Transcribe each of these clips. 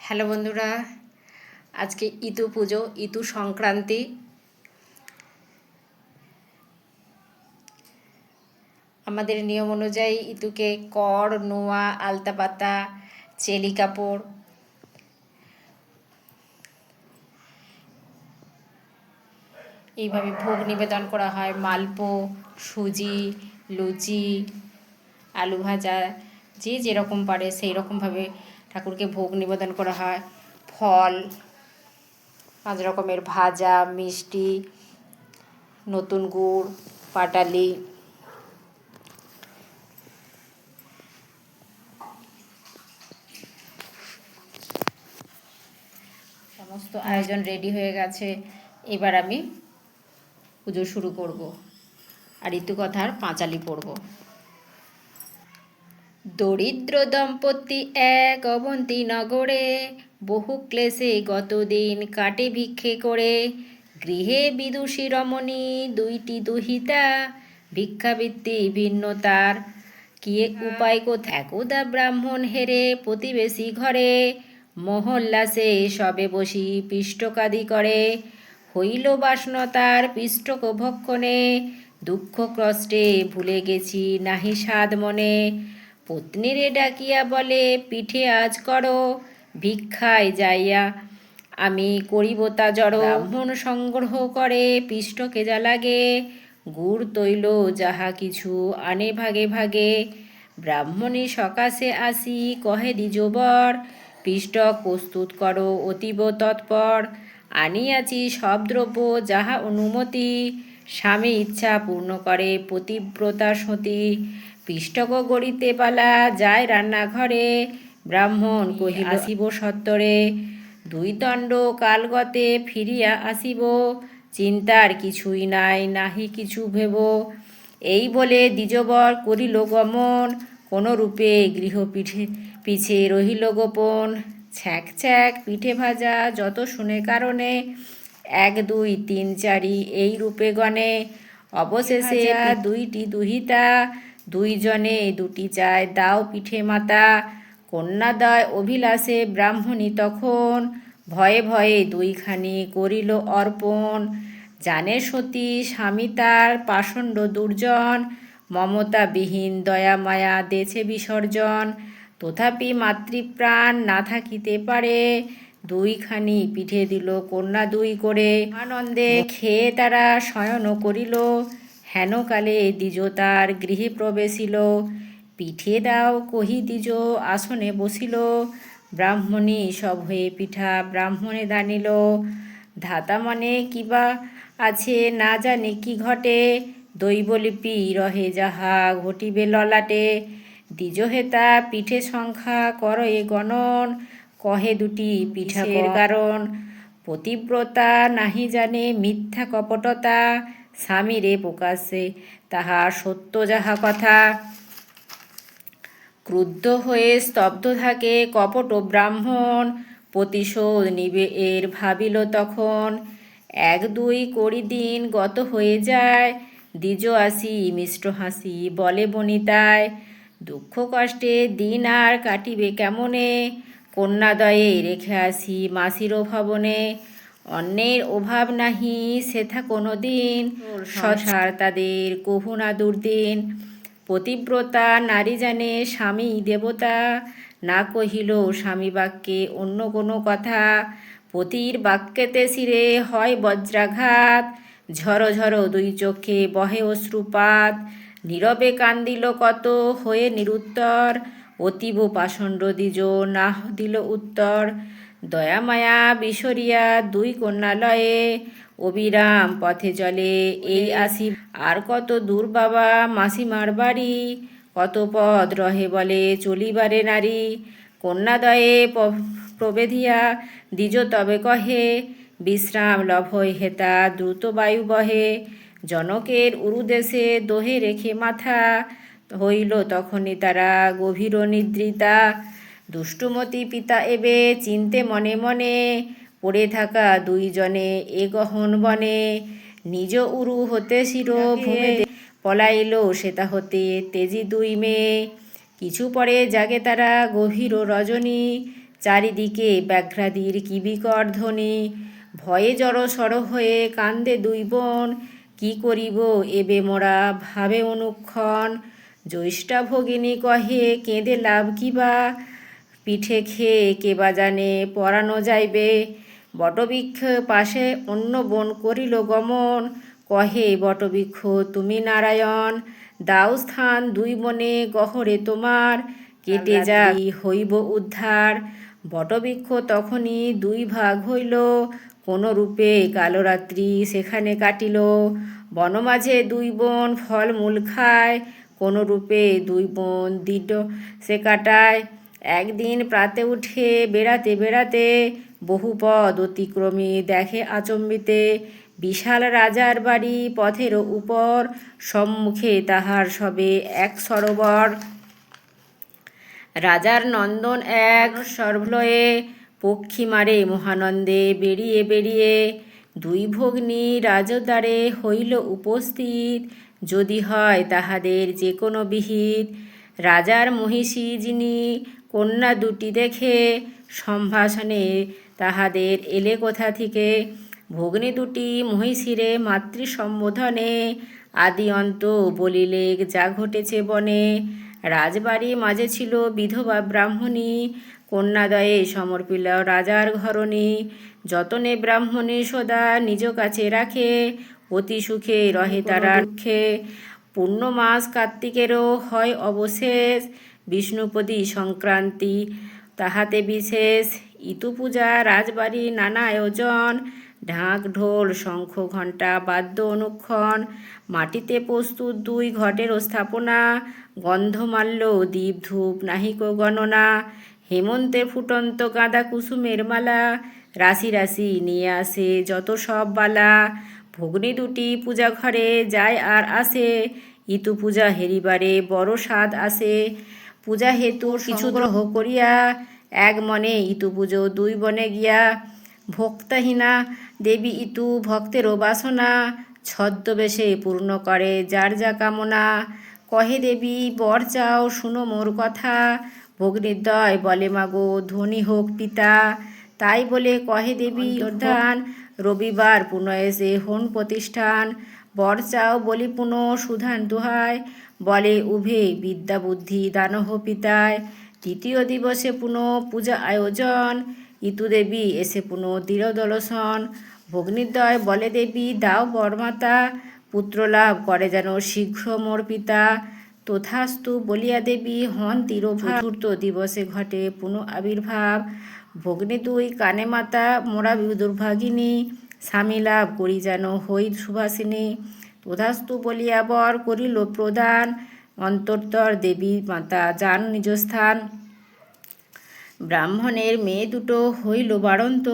Hello বন্ধুরা, আজকে ইতু পুজো, ইতু সংক্রান্তি। আমাদের নিয়ম অনুযায়ী ইতুকে কড়, নোয়া, আলতা পাতা, চেলি কাপড় এইভাবে ভোগ নিবেদন করা হয়। মালপো, সুজি, লুচি, আলু ভাজা, যে যেরকম পারে সেই রকমভাবে ঠাকুরকে ভোগ নিবেদন করা হয়। ফল, 5 রকমের ভাজা, মিষ্টি, নতুন গুড়, পাটালি, সমস্ত আয়োজন রেডি হয়ে গেছে। এবার আমি পুজো শুরু করব আর ঋতুকথার পাঁচালি পড়ব। দরিদ্র দম্পতি এক অবন্তী নগরে, বহু ক্লেশে গতদিন কাটে ভিক্ষে করে। গৃহে বিদুষী রমণী দুইটি দুহিতা, ভিক্ষাবৃত্তি ভিন্ন তার কিয়ে উপায় কোথায়। একদা ব্রাহ্মণ হেরে প্রতিবেশী ঘরে, মহল্লাসে সবে বসি পিষ্টকাদি করে। হইল বাসনতার পিষ্টক ভক্ষণে, দুঃখ কষ্টে ভুলে গেছি নাহি সাধ মনে। পত্নীরে ডাকিয়া বলে পিঠে আজ করো, ভিক্ষায় যাইয়া আমি করিব তা জড়ো। ব্রাহ্মণ সংগ্রহ করে পিষ্টকে যা লাগে, গুড় তৈল যাহা কিছু আনে ভাগে ভাগে। ব্রাহ্মণী সকাশে আসি কহে দ্বিজবর, পিষ্টক প্রস্তুত করো অতীব তৎপর। আনিয়াছি সব দ্রব্য যাহা অনুমতি, স্বামী ইচ্ছা পূর্ণ করে পতিব্রতা সতী। পিষ্টক গড়িতে পালা যায় রান্নাঘরে, ব্রাহ্মণ কহিল আসিব সত্তরে। 2 দণ্ড কালগতে ফিরিয়া আসিব, চিন্তার কিছুই নাই নাহি কিছু ভেব। এই বলে দ্বিজবর করিল গমন, কোনো রূপে গৃহ পিছে রহিল গোপন। ছ্যাঁক ছ্যাঁক পিঠে ভাজা যত শুনে কারণে, 1 2 3 4 এই রূপে গণে। অবশেষে 2টি দুহিতা, 2 জনে 2টি চায় দাও পিঠে মাতা। কন্যাদয় অভিলাষে ব্রাহ্মণী তখন, ভয়ে ভয়ে 2 খানি করিল অর্পণ। জানে সতী স্বামী তার পাষণ্ড দুর্জন, মমতাবিহীন দয়া মায়া দেছে বিসর্জন। তথাপি মাতৃপ্রাণ না থাকিতে পারে, 2 খানি পিঠে দিল কন্যা 2 করে। আনন্দে খেয়ে তারা শয়ন করিল, হেনকালে দ্বিজ তার গৃহে প্রবেশিল। পিঠে দাও কহি দ্বিজ আসনে বসিল, ব্রাহ্মণী সব হয়ে পিঠা ব্রাহ্মণে দানিল। ধাতা মনে কিবা আছে না জানে কি ঘটে, দৈবলিপি রহে যাহা ঘটিবে ললাটে। দ্বিজ হেতা পিঠে সংখ্যা কর এ গণন, কহে 2টি পিঠার কারণ। পতিব্রতা নাহি জানে মিথ্যা কপটতা, স্বামীরে প্রকাশে তাহা সত্য যাহা কথা। ক্রুদ্ধ হয়ে স্তব্ধ থাকে কপট ব্রাহ্মণ, প্রতিশোধ নিবে এর ভাবিল তখন। 1 2 করি দিন গত হয়ে যায়, দ্বিজ আসি মিষ্ট হাসি বলে বনিতায়। দুঃখ কষ্টে দিন আর কাটিবে কেমনে, কন্যাদয়ে রেখে আসি মাসির ভবনে। অন্যের অভাব নাহি সেথা কোনো দিন, সংসার তাদের কভু না দুর্দিন। পতিব্রতা নারী জানে স্বামী দেবতা, না কহিল স্বামী বাক্যে অন্য কোনো কথা। পতির বাক্যেতে শিরে হয় বজ্রাঘাত, ঝরো ঝরো 2 চোখে বহে অশ্রুপাত। নীরবে কান্দিল কত হয়ে নিরুত্তর, অতীব পাষণ্ড দ্বিজ না দিল উত্তর। দয়া মায়া বিসরিয়া 2 কন্যালয়ে, অবিরাম পথে চলে এই আসি। আর কত দূর বাবা মাসিমার বাড়ি, কত পথ রহে বলে চলিবারে নারী। কন্যাদয়ে প্রবেধিয়া দ্বিজ তবে কহে, বিশ্রাম লভয় হেতা দ্রুত বায়ু বহে। জনকের উরুদেশে দোহে রেখে মাথা, হইল তখনই তারা গভীর নিদ্রিতা। দুষ্টুমতি পিতা এবে চিনতে মনে মনে, পড়ে থাকা 2 জনে এ গহন বনে। নিজ উরু হতে শির ভূমে পলাইল সেতা হতে তেজি 2 মেয়ে। কিছু পরে জাগে তারা গভীর রজনী, চারিদিকে ব্যাঘ্রাদির কি বিকট ধ্বনি। ভয়ে জড়সড় হয়ে কান্দে দুই বোন, কি করিব এবে মোরা ভাবে অনুক্ষণ। জ্যৈষ্ঠা ভগিনী কহে কেঁদে লাভ কিবা, পিঠে খেয়ে কেবা জানে পরানো যাইবে। বটবৃক্ষ পাশে অন্য বোন করিল গমন, কহে বটবৃক্ষ তুমি নারায়ণ। দাও স্থান দুই বনে গহরে তোমার, কেটে যাই হইব উদ্ধার। বটবৃক্ষ তখনই দুই ভাগ হইল, কোনো রূপে কালো রাত্রি সেখানে কাটিল। বনমাঝে দুই বোন ফলমূল খায়, কোনো রূপে দুই বোন দৃঢ় সে কাটায়। একদিন প্রাতে উঠে বেড়াতে বেড়াতে, বহু পদ অতিক্রমে দেখে আচম্বিতে বিশাল রাজার বাড়ি পথের উপর, সম্মুখে তাহার সবে এক সরোবর। রাজার নন্দন এক সর্বলয়ে, পক্ষী মারে মহানন্দে বেরিয়ে বেরিয়ে। দুই ভগ্নী রাজদ্বারে হইল উপস্থিত, যদি হয় তাহাদের যে কোনো বিহিত। রাজার মহিষী যিনি কন্যা দুটি দেখে, সম্ভাষণে তাহাদের এলে কোথা থেকে। ভগ্নী দুটি মহিষীরে মাতৃ সম্বোধনে, আদি অন্ত বলিলে যা ঘটেছে বনে। রাজবাড়ি মাঝে ছিল বিধবা ব্রাহ্মণী, কন্যাদয়ে সমর্পিল রাজার ঘরণী। যতনে ব্রাহ্মণী সদা নিজ কাছে রাখে, অতি সুখে রহে তারা দুঃখে। পূর্ণমাস কার্তিকেরও হয় অবশেষ, বিষ্ণুপদী সংক্রান্তি তাহাতে বিশেষ। ইতু পূজা রাজবাড়ি নানা আয়োজন, ঢাক ঢোল শঙ্খ ঘণ্টা বাদ্য অনুক্ষণ। মাটিতে প্রস্তুত দুই ঘটের স্থাপনা, গন্ধমাল্য দীপ ধূপ নাহিক গণনা। হেমন্তে ফুটন্ত গাঁদা কুসুমের মালা, রাশি রাশি নিয়ে আসে যত সব বালা। ভগ্নী দুটি পূজা ঘরে যায় আর আসে, ইতু পূজা হেরিবারে বড় স্বাদ আসে। পূজা হেতু কিছু গ্রহ করিয়া, এক মনে ইতু পুজো দুই বনে গিয়া। ভক্তাহীনা দেবী ইতু ভক্তেরও বাসনা, ছদ্মবেশে পূর্ণ করে যার যা কামনা। কহে দেবী বর চাও শুনো মোর কথা, ভগ্নীদ্বয় বলে মাগো ধনী হোক পিতা। তাই বলে কহে দেবী অন্তর্ধান, রবিবার পুনঃ এসে হন প্রতিষ্ঠান। বর চাও বলি পুনঃ সুধান দুহায়, বলে উভে বিদ্যা বুদ্ধি দানহ পিতায়। তৃতীয় দিবসে পুনঃ পূজা আয়োজন, ইতু দেবী এসে পুনঃ দৃঢ় দর্শন। ভগ্নীদ্বয় বলে দেবী দাও বরমাতা, পুত্রলাভ করে যেন শীঘ্র মোর পিতা। তথাস্তু বলিয়া দেবী হন তিরোভাব, চতুর্থ দিবসে ঘটে পুনঃ আবির্ভাব। ভগ্নী দুই কানে মাতা মোরা দুর্ভাগিনী, স্বামী লাভ করি যেন হই সুভাষিনী। তথাস্তু বলিয়া বর করিল প্রদান, অন্তর্তর দেবী মাতা যান নিজ স্থান। ব্রাহ্মণের মেয়ে দুটো হইল বাড়ন্ত,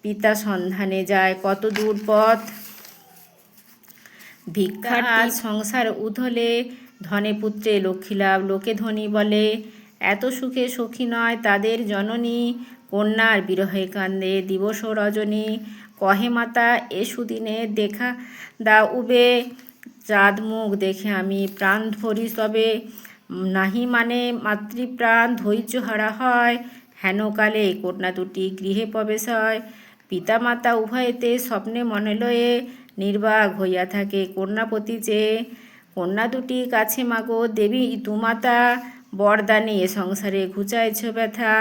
পিতা সন্ধানে যায় কত দূর পথ। ভিক্ষার্থী সংসার উধলে, ধনে পুত্রে লক্ষ্মী লাভ লোকে ধনী বলে। এত সুখে সখী নয় তাদের জননী, কন্যার বিরহে কান্দে দিবস রজনী। কহে মাতা এ সুদিনে দেখা দাও উবে, চাঁদ মুখ দেখে আমি প্রাণ ধরি তবে। নাহি মানে মাতৃপ্রাণ ধৈর্য হারা হয়, হেনকালে কন্যা দুটি গৃহে প্রবেশ হয়। পিতা মাতা উভয়েতে স্বপ্নে মনে লয়ে, নির্বাক হইয়া থাকে কন্যাপতি চেয়ে। কন্যা দুটি কাছে মাগো দেবী ইতু মাতা, বরদানে এ সংসারে ঘুচাইছ ব্যথা।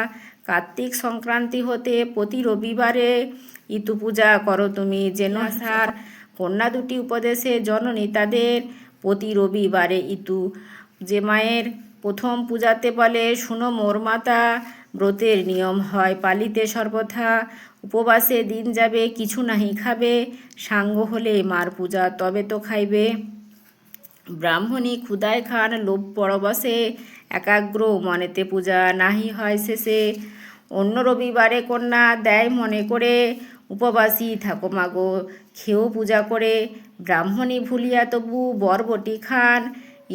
কার্তিক সংক্রান্তি হতে প্রতি রবিবারে, ইতু পূজা করো তুমি যেন সার। কন্যা দুটি উপদেশে জননী তাদের, প্রতি রবিবারে ইতু যে মায়ের প্রথম পূজাতে বলে শুনো মোর মাতা। ব্রতের নিয়ম হয় পালিতে সর্বথা, উপবাসে দিন যাবে কিছু নাহি খাবে, সাঙ্গ হলে মার পূজা তবে তো খাইবে। ব্রাহ্মণী ক্ষুদায় খান লোভ পরবশে, একাগ্র মনেতে পূজা নাহি হয় শেষে। অন্য রবিবারে কন্যা দেয় মনে করে, উপবাসী থাকো মাগো খেয়েও পূজা করে। ব্রাহ্মণী ভুলিয়া তবু বরবটি খান,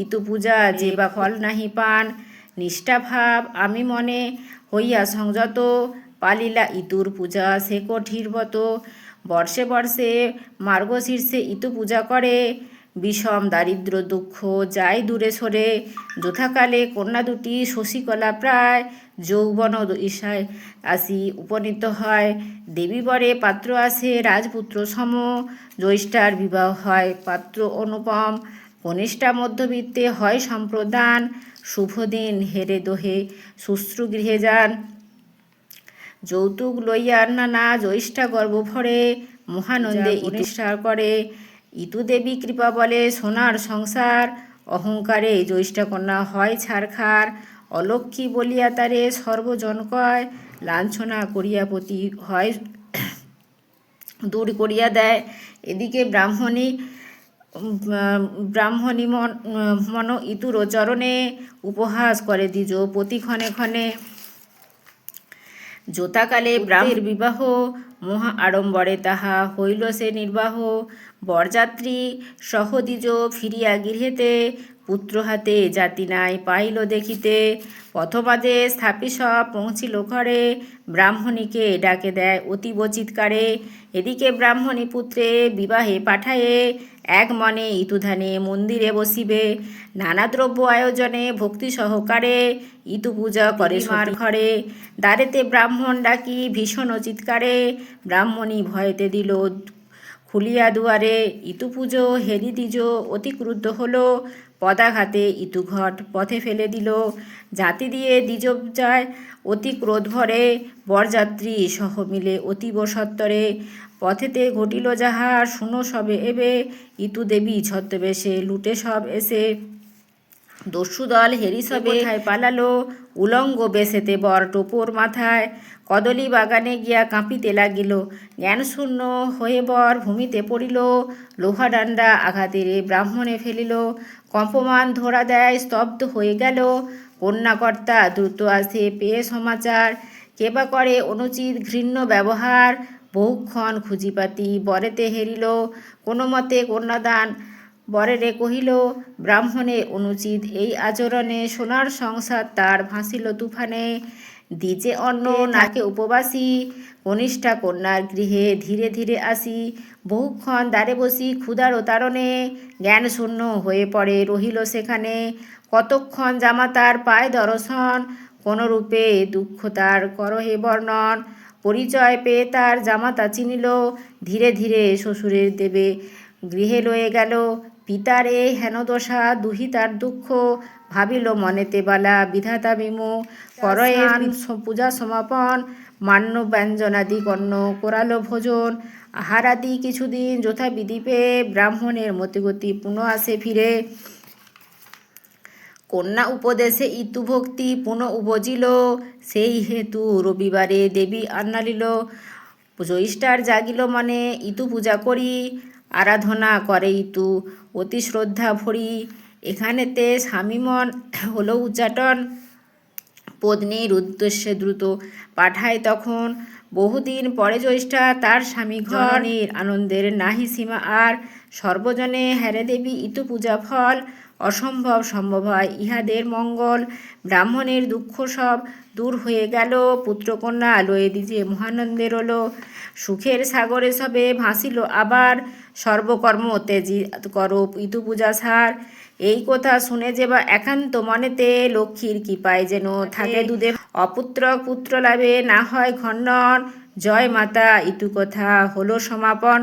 ইতু পূজা যে বা ফল নাহি পান। নিষ্ঠাভাব আমি মনে হইয়া সংযত, পালিলা ইতুর পূজা সে কঠির ব্রত। বর্ষে বর্ষে মার্গশীর্ষে ইতু পূজা করে, বিষম দারিদ্র দুঃখ যায় দূরে সরে। যথাকালে কন্যা দুটি শশীকলা প্রায় যৌবন ঈশায় আসি উপনীত হয়। দেবী বরে পাত্র আসে রাজপুত্র সম, জ্যৈষ্ঠার বিবাহ হয় পাত্র অনুপম। কনিষ্ঠা মধ্যবিত্তে হয় সম্প্রদান, শুভদিন হেরে দোহে শুশ্রু গৃহে যান। যৌতুক লইয়া নানা জ্যৈষ্ঠা গর্ব ভরে, মহানন্দে ইতুষ্ঠার করে। ইতুদেবী কৃপা বলে সোনার সংসার, অহংকারে জ্যৈষ্ঠা কন্যা হয় ছারখার। অলক্ষ্মী বলিয়া তারে সর্বজন কয়, লাঞ্ছনা করিয়া পতি হয় দূর করিয়া দেয়। এদিকে ব্রাহ্মণী মন ইতুর চরণে, উপহাস করে দ্বিজ পতি ক্ষণে ক্ষণে। যথাকালে ব্রাহ্মের বিবাহ, মহা আড়ম্বরে তাহা হইল সে নির্বাহ। বরযাত্রী সহ দ্বিজ ফিরিয়া গৃহেতে, পুত্র হাতে জাতি নাই পাইল দেখিতে। পথবাদে স্থাপি সব পৌঁছিল ঘরে, ব্রাহ্মণীকে ডাকে দেয় অতীব চিৎকারে। এদিকে ব্রাহ্মণী পুত্রে বিবাহে পাঠায়ে, এক মনে ইতুধানে মন্দিরে বসিবে। নানা দ্রব্য আয়োজনে ভক্তি সহকারে, ইতু পূজা করে মার ঘরে। দ্বারেতে ব্রাহ্মণ ডাকি ভীষণ চিৎকারে, ব্রাহ্মণী ভয়েতে দিল খুলিয়া দুয়ারে। ইতু পুজো হেরি দ্বিজ অতি ক্রুদ্ধ হলো, পদাঘাতে ইতু ঘট পথে ফেলে দিল। জাতি দিয়ে দ্বিজ যায় অতি ক্রোধ ভরে, বরযাত্রী সহ মিলে অতীব সত্তরে। পথেতে ঘটিল যাহা শুনো সবে এবে, ইতু দেবী ছদ্মবেশে লুটে সব এসে। দস্যুদল হেরি সবে কোথায় পালালো, উলঙ্গ বেশেতে বর টোপর মাথায়। কদলী বাগানে গিয়া কাঁপিতে লাগিল, জ্ঞানশূন্য হয়ে বর ভূমিতে পড়িল। লোহা ডান্ডা আঘাতেরে ব্রাহ্মণে ফেলিল, কম্পমান ধরা দেয় স্তব্ধ হয়ে গেল। কন্যাকর্তা দ্রুত আসে পেয়ে সমাচার, কেবা করে অনুচিত ঘৃণ্য ব্যবহার। বহুক্ষণ খুঁজিপাতি বরেতে হেরিল, কোনো মতে কন্যাদান বরেরে কহিল। ব্রাহ্মণের অনুচিত এই আচরণে, সোনার সংসার তার ভাসিল তুফানে। দ্বিজে অন্ন নাকে উপবাসী, কনিষ্ঠা কন্যার গৃহে ধীরে ধীরে আসি। বহুক্ষণ দ্বারে বসি ক্ষুধার তারণে, জ্ঞানশূন্য হয়ে পড়ে রহিল সেখানে। কতক্ষণ জামাতার পায় দর্শন, কোনরূপে দুঃখ তার করহে বর্ণন। পরিচয় পেয়ে তার জামাতা চিনিল, ধীরে ধীরে শ্বশুরের দেবে গৃহে লয়ে গেল। পিতার এ হেনদশা দুহিতার দুঃখ, ভাবিল মনেতে বালা বিধাতা বিমুখ। করয়ে পূজা সমাপন, মান্য ব্যঞ্জনাদি কর্ণ করালো ভোজন। আহারাদি কিছুদিন যথাবিধি পেয়ে, ব্রাহ্মণের মতিগতি পুনঃ আসে ফিরে। কন্যা উপদেশে ইতু ভক্তি পুনঃ উপজিল, সেই হেতু রবিবারে দেবী আন্নালিল। জ্যৈষ্ঠার জাগিল মনে ইতু পূজা করি, আরাধনা করে ইতু অতি শ্রদ্ধা ভরি। এখানেতে স্বামীমন হলো উচ্চাটন, পত্নীর উদ্দেশ্যে দ্রুত পাঠায় তখন। বহুদিন পরে জ্যৈষ্ঠা তার স্বামী ঘরের আনন্দের নাহি সীমা আর। সর্বজনে হ্যারে দেবী ইতু পূজা ফল, অসম্ভব সম্ভব হয় ইহাদের মঙ্গল। ব্রাহ্মণের দুঃখ সব দূর হয়ে গেল, পুত্রকন্যা লয়ে দিজে মহানন্দে রল। সুখের সাগরে সবে ভাসিল আবার, সর্বকর্ম তেজি করো ইতু পূজা সার। এই কথা শুনে যে বা একান্ত মনেতে, লক্ষ্মীর কৃপায় যেন থাকে দুধে। অপুত্রক পুত্র লাভে না হয় খণ্ডন, জয় মাতা ইতু কথা হলো সমাপন।